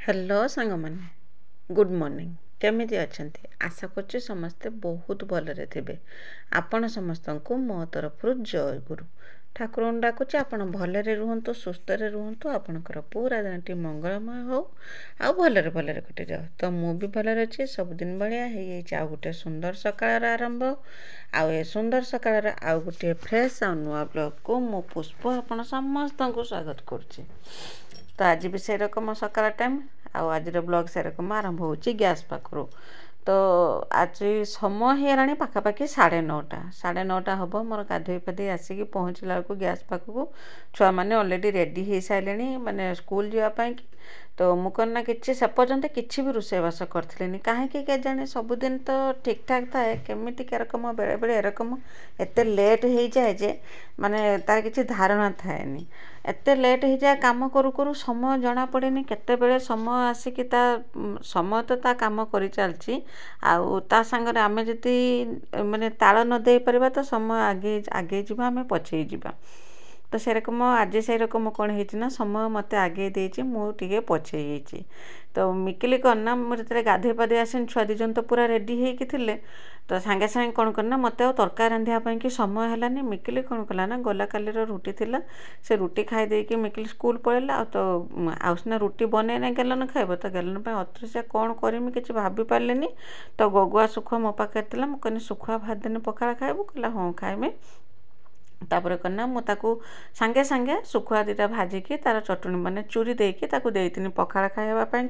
Hello सांग मैंने good morning केमिति अच्छंती आशा करछि समस्ते बहुत भलरे थिबे। आपण समस्त को मो तरफ जय गुरु ठाकुर डाकुचे आपण भलरे रुहंतु सुस्थ रे रुहंतु आपणकर पूरा दिनटी मंगलमय हो आ भलरे भलरे कटि जाओ। तो मु भी भलरे अछि सबदिन बढिया हे आ गोटे सुंदर सकाळ आरंभ आ ए सुंदर सकाळ आ गोटे फ्रेश आ नुआ ब्लॉग को मो पुष्प आपण समस्त को स्वागत करछि। तो आज भी से रकम सकाळ टाइम आज ब्लॉग से रकम आरंभ हो गैस पाखु। तो आज समय है पाखापाखि 9:30 हम मोर गाधोई पाधोई आसिक पहुँचला बेलू गैस पाखु छुआ मैंने ऑलरेडी रेडी हो सारे माने स्कूल जावाई। तो मुझे कि से पर्यंत किसी भी रोषेईबास करी कहीं के जाने सबुदिन तो ठीक ठाक थाए केमी रकम बेले बेले एरकम एत लेट हो जाए जे माने तार किसी धारणा थाएनी एत लेट हो जाए काम करू करू समय जना पड़ेनी केते समय आसिक समय तो ता काम कर चलती आ सांगरे आमे जति माने ताल न दे परिबा तो समय आगे आगे जीवा आमे पछे जीवा। तो से रकम आज से रकम कौन है समय मत आगे देती मुझे पछे। तो मिकिली करना मुझे गाधे पाधे आसे छुआ दीजन तो पूरा रेडी होते तो सांगे सांगे कौन करना मत तरकारी रांधिया कि समय है मिकिली कौन कला ना गला काली रुटी थी से रुटी खाई देकी मिकिली स्कूल पलैला तो आसना रुटी बने ना गैलन खाइब तो गैलन अत्र से कौन करमी कि भाभी पारे। तो गगुआ सुखुआ मो पाखे थी मुझे सुखुआ भात देने पखाड़ खाइबू कहला हाँ खाइबे। तापर करना मुझे सांगे सांगे सुखुआ दीटा भाजिकी तार चटणी बने चूरी देकी देती पखाड़ खाइबापी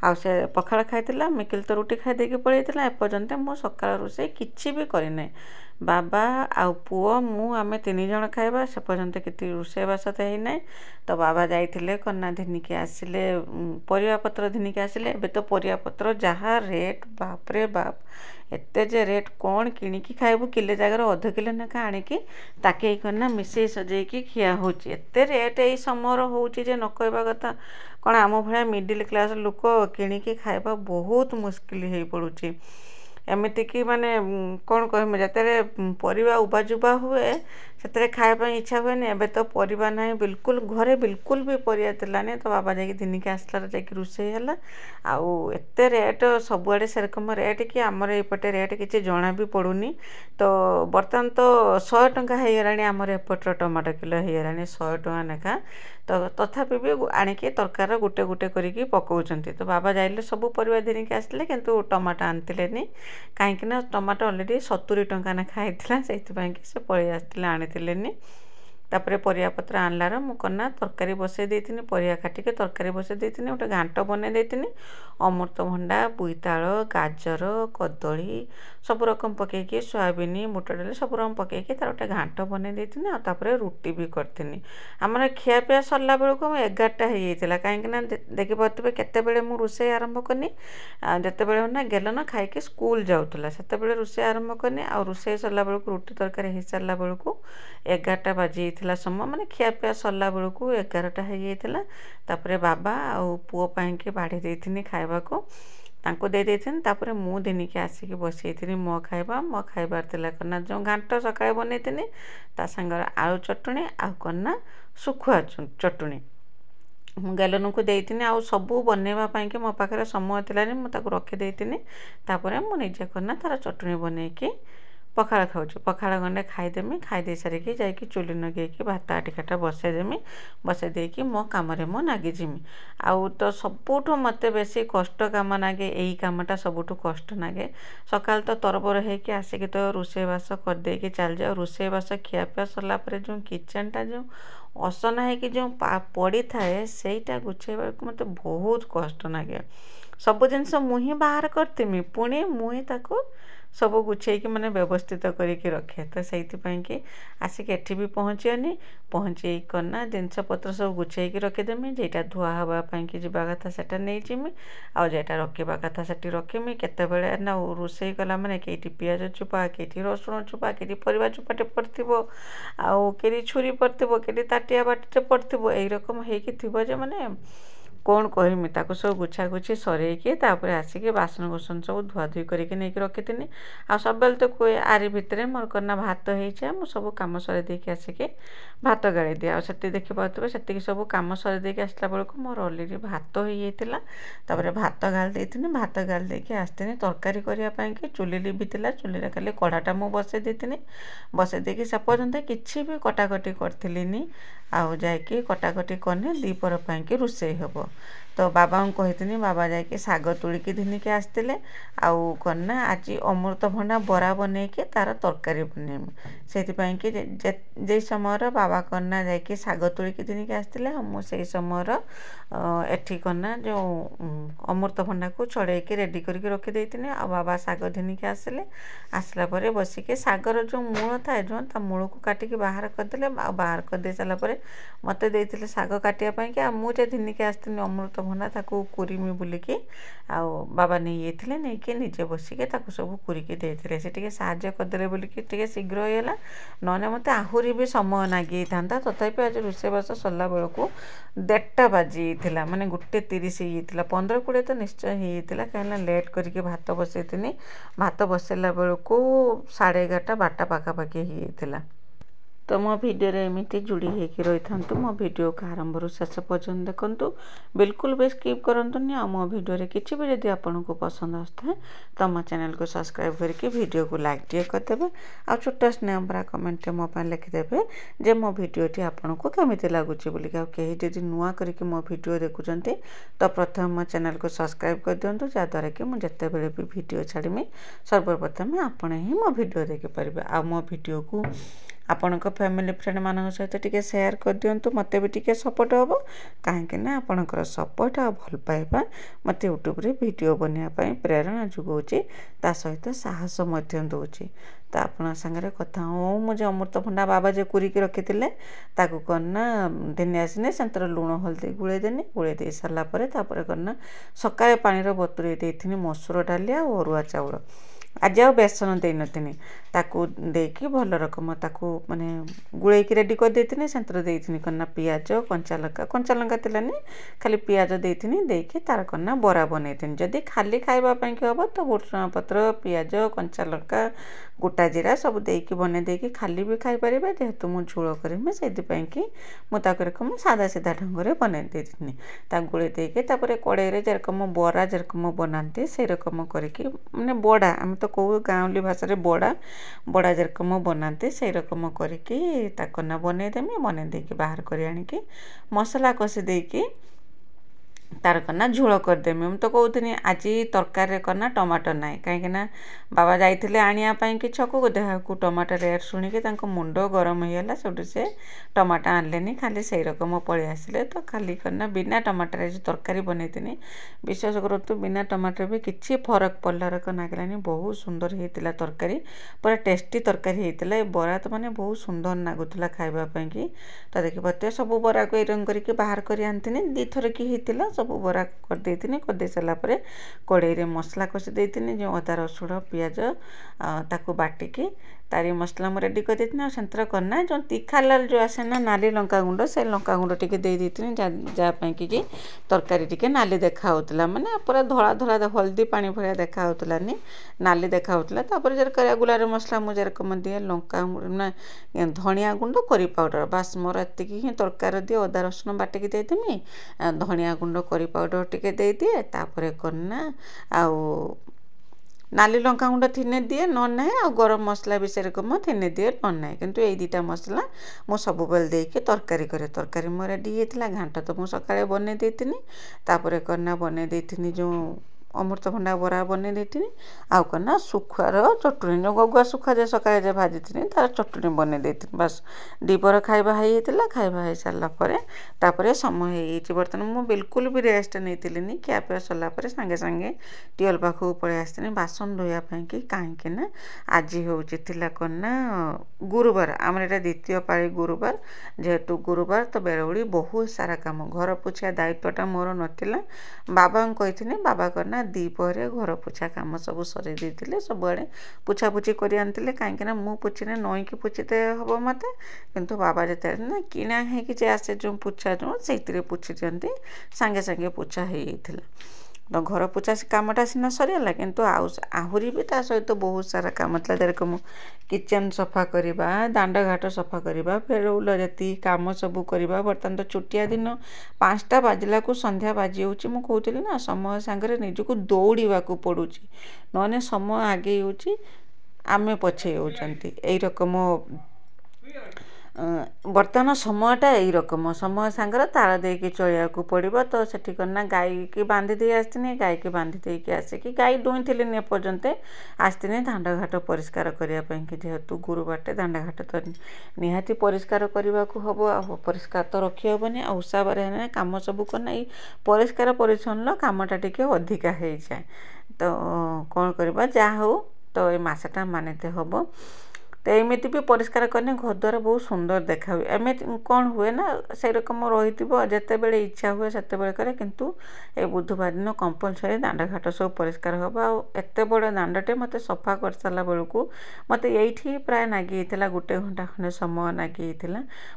आ से पखाड़ खाई मिकिल तो रुटी खाई देकी पलैला एपर्यंत मो सकाळ रोषे किसी भी करना बाबा आउ पुओ मु आमे 3 जण खाइबा से पर्यंत किति रोषेईबास तो होना। तो बाबा जाइथिले कन्ना धिनिके आसिले परिया पत्र धिनिके आसिले एबे तो परिया पत्र जहाँ रेट बाप रे बाप एते जे रेट कौन किणिकी खाइबू किले जगार अध किलो नेखा आणिकी ताके करना मिसई सजेकी खिया होची एते रेट यही समय होची जे न कहबा कथा कौन आम भाया मिडिल क्लास लोक किणिकी खाइबा बहुत मुस्किल हो पड़ुची। एमती कि माने कौन कहम जिते परिवा उबाजुबा हुए से खायापी इच्छा हुए एबे तो परिवा ना बिल्कुल घरे बिल्कुल भी परिया थिलानी। तो बाबा जाकि दिनिके आसला जाकि रोषेई है आउ एते रेट सबुआड़े से रकम रेट कि आमर एपटे रेट किसी जना भी पड़ूनी। तो बर्तमान तो 100 टंका हो गलानी आमर एपटर टमाटो किलो हो गलानी 100 टंका नेखा। तो तथापि भी आणिकी तरकार गोटे गोटे करिकी पकाउछन्ती। तो बाबा जाइले सब परिवा दिनिके आसले किंतु टमाटो आनतिलेनी कहीं टमाटो ऑलरेडी 70 टंका नेखा होता से से पलि आसते आनी। तापर परिया पत्र आनलार मुझे तरकारी बसई देती परिया काटिके तरकारी बसई देती गोटे घांट बन देती अमृतभंडा बोईताल गाजर कदली सब रकम पकईकी सोयाबीन बुट डाली सब रकम पकईकी तार गोटे घांट बन देती आपर रुटी भी करती। आमर खियापिया सरला बेलू 11टा हो कहीं देखी पारे केते मु रोषेई आरंभ कनी जिते बड़े ना गेलन खाई स्कूल जाऊला से रोषेई आरंभ कनी आ रोषेई सरला बेलू रुटी तरकारी हो सारा बेलू 11टा बाजी समय माने खियापिया सरला बेलू 11टा हो तापर बाबा आउ पुओ पाई बाढ़ी देती खाइबा को तांको दे देथिन। तापर मु दिनिके आसिक बसई मो खाइबार तिला करना जो घांट सकाळे बनईथिनी ता संगर आलू चटणी आ करना सुखुआ चटणी गैलन को देती आउ सबू बनवाई मो पाखे समय थी मुझे रखी देती तापर मुझे करना तार चटणी बनईकी पखाड़ खाऊँ पखाड़ गंडे खाईदेमी खाईदे सारिकी जाकि चुली नगेकी भात आटिकाटा बसईदेमी बसई देकी मो कम मो नागिजिमी। आउ तो सबुठ मत बेसी कष्ट काम नागे यही कामटा सबुठ कष्ट नागे सकाल तो तरबर होकि आसिक तो रोषेईबास करदेकी चल जाओ रोषेईबास खियापिया सरला जो किचेनटा जो असना है जो पड़ी थाए सेटा गुछेबा मत बहुत कष्ट नागे सब जिनस मुही बाहर करतीमी पुणी मुही ताको सब गुछेकी मैंने व्यवस्थित करके रखे। तो से कि आसिक एठी भी पहुँचनी पहुँचे करना जिनस पत्र सब गुछेकी रखीदेमी जेटा धुआ हाँवाई कि जावा कथा से नहीं जीमी आ जेटा रखा कथा से रखीमी केते ना रोषेई कला मैंने कई पियाज चुपा कई रसुण चुपा कई परिवा चुपाटे पड़ो आउ कई छुरी पड़ो कई ताटिया बाटे पड़ो यही रकम होगी मैंने कौन कहमी ताको सब गुछा गुछी सरैकी तापर आसिकी बासन कुसन सब धुआधुई करके नहीं रखी आ सब तो कोई आरी भितर मोर करना भात हो मु सब कम सर देकी आसिकी भात गाड़ी दिए आ देखिपे से सब कम सर देकी आसला बेलू मोर अलरेडी भात हो जाता भात गाली देती भात गाली देकी आसती तरकारी करने चुली लिभिला चुली खाली कढ़ाटा मु बसई देती बसई देकी से पर्यंत किसी भी कटाकटी करी आउ जाकि कटाकटी कने दीपर पाई रोषे हम तो बाबा को कही बाबा जाकि साग तुलिकी धनिकी आसते आउ कना आज अमृतभंडा बरा बनईकी तार तरकारी बनईमी से जे समय बाबा कना जाकि साग तुलिकी धनिकी आसते मुझे समय एठी कना जो अमृतभंडा को छड़ेकी रेडी करके रखी आ बाबा साग धनिकी आसले आसला परे बसिके सागर जो मूल थाए जो ता मूल को काटिकी बाहर करदे बाहर कर दे सारा परे मते देइतिले साग काटिया कि मुझे धनिकी आसती अमृतभंडा ताकू कुरीमी बुलिकी आउ बाबा नहीं जाते नहीं कि निजे बसिके ताकू सब कुरिकी देते से टिके साहाଯ୍य करदे बोलिकी टिके शीघ्र होगा ना मत आहरी भी समय नागी था तथापि आज रोषेबास सरला बेलू 1:30 बाजी माने 1:30 होता 15-20 तो निश्चय होता कहीं लेट करके भात बसई भात बसैला बेलू 11:30-12 पाखापाखि होता तो मो वीडियो रे एमती जोड़ी होकर रही था मो वीडियो को आरंभ शेष पर्यटन देखूँ बिल्कुल भी स्किप करंतुनी आ मो वीडियो रे किसी भी यदि आपन को पसंद आसता तो मो चैनल को सब्सक्राइब करके वीडियो को लाइक टे करदेवे आ छोटा स्नेह भरा कमेंट मो लिखिदेवे जे मो वीडियोटी आपन को केमिति लगुच बोलिक कहीं जदि नुआ करके मो वीडियो देखुंत तो प्रथम मो चैनल को सब्सक्राइब कर दिंतु जहाँद्वारा कि मुझे भी वीडियो छाड़मी सर्वप्रथम आपण ही मो वीडियो देखिपारे आ मो वीडियो को आपण फैमिली फ्रेंड मान सहित टिके शेयर कर दिंतु मत भी टिके सपोर्ट हम कहीं आपणकर सपोर्ट आ भल पाइबा मत यूट्यूब रे वीडियो बनवाई प्रेरणा जुगाऊँगी ता सहित साहस दूची तो आपण सागर कथा हो मुझे अमृतभंडा बाबा जो कुरिकी रखी ताकू करना दिन आसने से लुण हल्दी गुड़ेदेनी गुड़े दे सारापर करना सकाଳେ पानी बतुरे देती मसूर डाली आ अरुआ चाउल आज आ बेसन दे नथिनी ताकू देकी भल रकम ताकू माने गुड़ेकी रेडी कर देथिनी सेंटर देथिनी करना पियाज कंचा लंका तिलानी खाली पियाज देथिनी देकी तार करना बरा बनैथिनी जदि खाली खाइबा पई के हबो तो भुसुंगा पत्र पियाज कंचा लंका गोटा जीरा सब देकी बने देकी खाली भी खाई परिबा जेहेतु मु झोल करमी सेति पई कि मु ताको रकम सादा सीधा ढंग रे बने देथिनी ता गुळे देकी तापरे कड़ाई रे जेरकम बरा जेरकम बनाते से रकम करके माने बड़ा हम तो कहू गाँवली भाषा रे बड़ा जेरकम बनाते से रकम करके ताकना बनईदेमी बने देकी बाहर कर आनिकी मसला कषि देकी तार करना झोल करदेमी हम तो कहती आज तरकारी करना टमाटर ना कहीं बाबा जाइए आनिया कि छक को देखा टमाटर रेट शुणिकी मुंड गरम होगा सब से टमाटर आनले खाली से रकम पलि आसिले तो खाली करना बिना टमाटर आज तरकारी बनईनी विश्वास करूँ बिना टमाटर भी किसी फरक पड़ार नागिलानी बहुत सुंदर होता तरकारी पूरा टेस्टी तरकारी होता बरा तो मैंने बहुत सुंदर लगुला खावाई कि तो देखिए सब बरा को रंग करके बाहर कर आनी दी थर कि होता सब बरा कर सारापर कड़ाई मसला कषि देती जो अदा रसुण पियाज ताकू बाटिकी तारी मसला मुझे रेडी कर देती से करना जो तीखा लाल जो आसे ना नाली लंका गुंड से लंका गुंड टी दे देती जहाँपाई कि तरकारी टी नाली देखा माने पूरा धला धला हल्दी पानी भरिया देखा होलानी नाली देखा होता जर रेगुलर मसला मुझे रकम दिए लंका धनिया गुंड करी पाउडर बास मोर एति ही तरकारी दिए अदा रसुण बाटिकी देदेमी धनिया गुंड करी पाउडर टी दे दिए तापर करना आउ नाली लंका गुंड थिने दिए ना आ गरम मसला भी से रकम थिने दिए ना किंतु ये दुटा मसला मु सब बेल देके तरकारी करे तरकारी मो रेडी होता घांट तो मुझे सकाळे बने देती तापर करना बने देती जो अमृतभंडा बरा बने देती आउ करना सुखुआर चटुनी जो गगुआ सुखा जे सकाळे जे भाजी थी तार चटुनी बने देती बस दीपर खाइबा होता खाइबा हो सारापर तापर समय हो बर्तमान मुझे बिल्कुल भी रेस्ट नहीं क्या पे सरलापर सांगे सांगे टियल पाखक पलि आसती बासन धोयापाई कि कहीं आज होना करना गुरुवार आम एटा द्वितीय पाली गुरुवार जेहेतु गुरुवार तो बेलबुड़ी बहुत सारा काम घर पोछा दायित्वटा मोर नाला बाबा कही बाबा करना ना दीपहरे घर पोछा काम सब सरी देते सबुआड़े पोछापोछि कर आनी कहीं मु पोछिने नईकि पोछीते हम मत किंतु बाबा जिते ना किणा है आसे जो पोछा जो से पोछि दिखती सागे सागे पोछा हो जाता तो घर पोछा कामटा सीना सरीगला किंतु आहरी भी ता सहित बहुत सारा काम था जेरक किचेन सफा करवा दांड घाट सफा करवा फेरौल जी कम सब करवा बर्तमान तो छुट्टिया दिन 5टा बाजिला को संध्या बाजी हो कहती ना समय सांगे निजक दौड़ा पड़ू नने समय आगे होमें पछे होती यही रकम बर्तमान समयटा यही रकम समय सांगे ताल देकी चलिया पड़ो तो सेठी करना गाई की बांधी दे आसनी गाई की बांधी देकी आसिकी गाई दुई थी एपर्यंत आसनी दांड घाट परिष्कार करने कि जेहेतु गुरुवार दांड घाट तो निहाती परिष्कार करने को हम आ परिष्कार तो रखी हेनी आशा बार कम सब करना ये परिष्कार परिच्छन्न कामटा टिके अधिका हो जाए तो कौन करवा जहाँ हो तो ये मसटा मानते हम तो एमती भी परिष्कार करने घर द्वार बहुत सुंदर देखा हुए एम कौन हुए ना से रकम रही जिते बड़े इच्छा हुए से करे किंतु ए बुधवार दिन कंपलसरी दांड घाट सब परिष्कार हम आते बड़ दांडटे मत सफा कर सारा बेलू मत ये प्राय नागी 1 घंटा खंडे समय नागी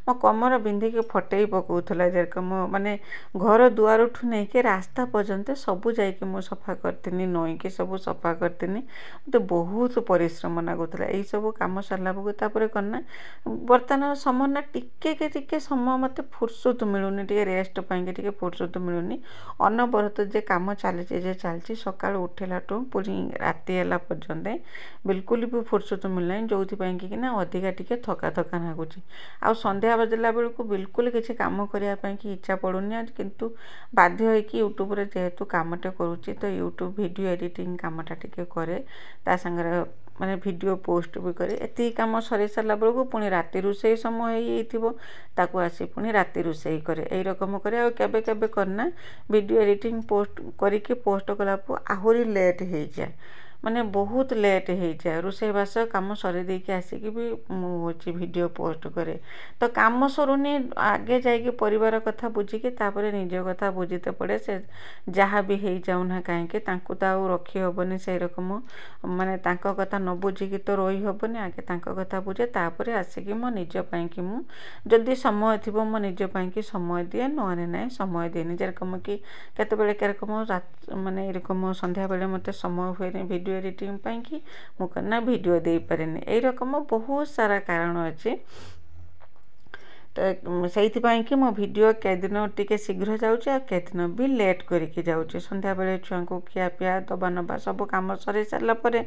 मो कमर बिंधिकी फटई पकाउला जेरकम माने घर दुआर ठू नहीं कि रास्ता पर्यंत सबू जाइए मुझे सफा करती नईकि सब सफा करती मत बहुत परिश्रम लगुला यही सब कम सरला बेलू करना बर्तमान समय ना टिके समय मत फुर्सत मिलूनी टे रेस्ट पाई टे फुर्सत मिलूनी अनबरत जे काम चलती सकाल उठेलाठू पूरी राति है पर्यंत बिल्कुल भी फुर्सत मिलना जो कि ना अधिका टिके थका थका लगुच आ संध्या बजला बेलू बिल्कुल किसी काम करने की इच्छा पड़ूनी किंतु बाध्य होगी यूट्यूब रे जेहेतु कामटे करुच्ची तो यूट्यूब वीडियो एडिटिंग कामटा टिके करे ता संगे माने वीडियो पोस्ट भी करे एति काम सरी सारा बेलू पुणी राति रोषे समय होता आसी पुणी राति रोषे करे यही रकम करे केबे केबे करना वीडियो एडिटिंग पोस्ट करके पोस्ट कला आहरी लेट हो जाए माने बहुत लेट हो जाए रोषेबास कम सरी देकी आसिकी भी मुझे वीडियो पोस्ट करे तो काम सरुनी आगे जाइए परिवार कथा बुझिकी तापर निज कथा बुझीते पड़े से जहाँ भी हो जाऊना कहीं तो रखी हेनी से रकम माने तांको कथा न बुझिकी तो रही हेनी आगे तांको कथा बुझे तापर आसिकी मो निज पाई मु जदि समय थी मो निज पाई समय दिए नहे ना समय दिए जेरकम कि केतबेले केरकम माने एरकम संध्या बेले मत समय हुए वीडियो एडिटिंग पाई कि मुझे वीडियो दे पारे यही रकम बहुत सारा कारण अच्छे तो से कि मो वीडियो के दिन टिके शीघ्र जाऊँचे के दिन भी लेट करके जाऊँचे संध्या बेले छुआ को खिया पिया दबा नबा सब कम सर सारापर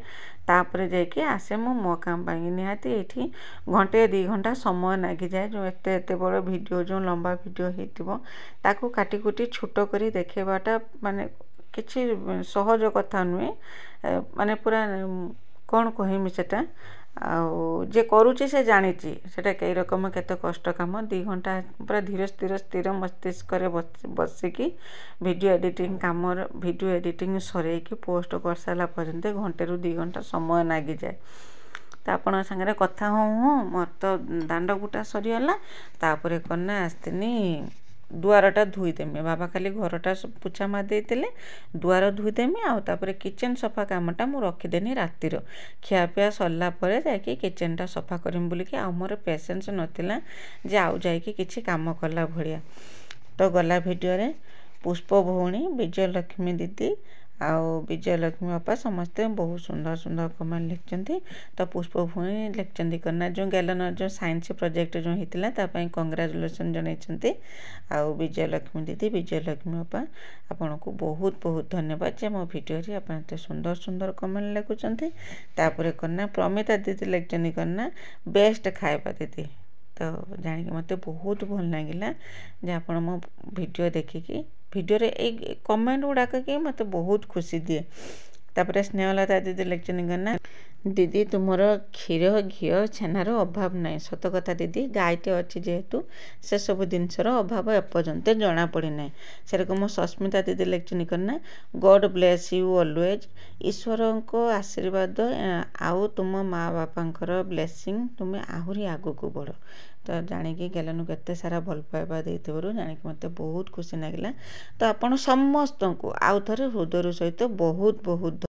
तापर जाइए आसे मो काम निहाती ये घंटे 2 घंटा समय लगी जाए जो एत बड़ वीडियो जो लंबा वीडियो होता काटी कुटी छोट कर देखेबाटा माने किसी सहज कथा नुहे माने पूरा कौन कहमी सेटा जे करुचे से जानी सेटा कई रकम केते कष्ट काम 2 घंटा पूरा धीरे स्थिर मस्तिष्क बसिकी वीडियो एडिटिंग काम वीडियो एडिटिंग सर पोस्ट कर सारा पर्यंत घंटे रू 2 घंटा समय लगी जाए तो आपण सागर कथा हूँ मोर तो दांड गुटा सरीगला तापर करना आसतीनी दुआरटा धोईदेमी बाबा खाली घरटा पोछा मारिदे दुआर धोईदेमी आउे किचेन सफा कामटा मु रखीदेनी रातिर खियापिया सरला जाकि किचेनटा सफा करमी बोलिकी आ मोर पेसेंस नथिला जे आउ जाइकी किछि काम कला भलिया तो गला वीडियो रे पुष्प भौणी विजयलक्ष्मी दीदी आउ विजयलक्ष्मी बापा समस्ते बहुत सुंदर सुंदर कमेंट लिखते तो पुष्प भौणी लिखते करना जो गैलन जो साइंस प्रोजेक्ट जो होता कंग्राचुलेसन जनते आउ विजयलक्ष्मी दीदी विजयलक्ष्मी बापा आपन को बहुत बहुत धन्यवाद जे मो वीडियो आप सुंदर सुंदर कमेंट लिखुंट तापर करना प्रमिता दीदी लिखते करना बेस्ट खाଇବା दीदी तो जानिक मत बहुत भल लगिला जे आपण मो वीडियो देखिकी वीडियो रे एक कमेंट गुड़ाक कि मत बहुत खुशी दिए तापर स्नेहलता दीदी लिखते करना ଦିଦି ତୁମର କ୍ଷୀର ଘିଅ ଛେନାର ଅଭାବ ନାହିଁ। ସତ କଥା ଦିଦି, ଗାଈଟେ ଅଛି ଯେହେତୁ ସେସବୁ ଜିନିଷର ଅଭାବ ଏପର୍ଯ୍ୟନ୍ତ ଜଣାପଡ଼ିନାହିଁ। ସେରକମ ସସ୍ମିତା ଦିଦି ଲେଖିଛନ୍ତି କ'ଣ ନା, ଗଡ଼ ବ୍ଲେସ୍ ୟୁ ଅଲୱେଜ୍। ଈଶ୍ୱରଙ୍କ ଆଶୀର୍ବାଦ ଆଉ ତୁମ ମା ବାପାଙ୍କର ବ୍ଲେସିଂ, ତୁମେ ଆହୁରି ଆଗକୁ ବଢ଼। ତ ଜାଣିକି ଗେଲନୁ କେତେ ସାରା ଭଲ ପାଇବା ଦେଇଥିବାରୁ ଜାଣିକି ମୋତେ ବହୁତ ଖୁସି ଲାଗିଲା। ତ ଆପଣ ସମସ୍ତଙ୍କୁ ଆଉ ଥରେ ହୃଦୟର ସହିତ ବହୁତ ବହୁତ